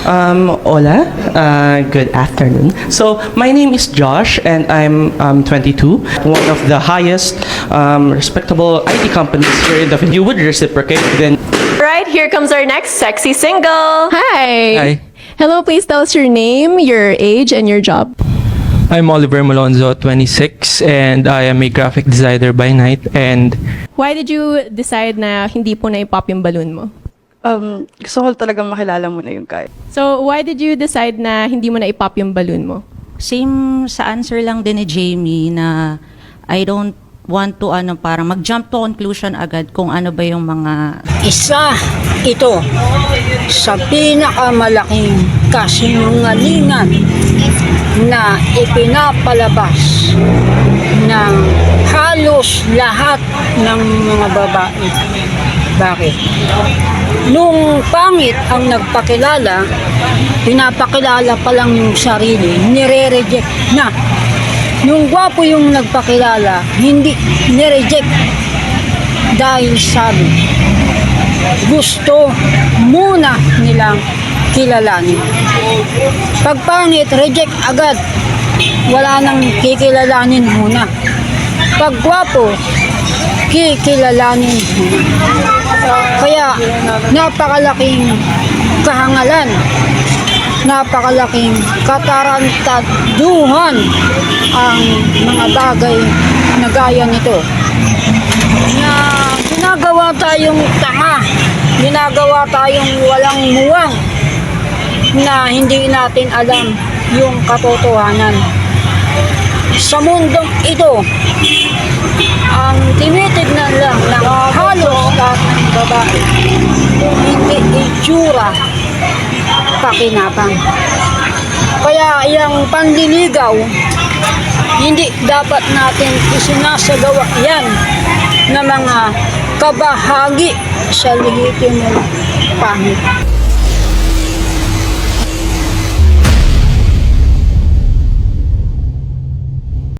Hola, good afternoon. So, my name is Josh and I'm 22, one of the highest respectable IT companies here in the You would reciprocate, then Right, here comes our next sexy single. Hi. Hi. Hello, please tell us your name, your age, and your job. I'm Oliver Malonzo, 26, and I am a graphic designer by night. And Why did you decide na hindi po na i-pop yung balloon mo? Gusto ko talagang makilala mo na yung Kai. So, why did you decide na hindi mo na i-pop yung balloon mo? Same sa answer lang din ni Jamie na I don't want to parang mag-jump to conclusion agad kung ano ba yung mga Isa ito sa pinakamalaking kasinungalingan na ipinapalabas ng halos lahat ng mga babae. Bakit? Nung pangit ang nagpakilala, pinapakilala pa lang yung sarili, nire-reject na. Nung gwapo yung nagpakilala, hindi nireject dahil sabi, gusto muna nilang kilalanin. Pag pangit, reject agad. Wala nang kikilalanin muna. Pag gwapo, kikilalanin muna. Kaya napakalaking kahangalan, napakalaking katarantaduhan ang mga bagay na gaya nito. Na ginagawa tayong tanga, ginagawa tayong walang muwang na hindi natin alam yung katotohanan. Sa mundong ito, ang tinitignan lang ng halos lahat ng babae, hindi itsura, pakinabang. Kaya yung panliligaw, hindi dapat natin isinasagawa yan na mga kabahagi sa lehitimong pangit.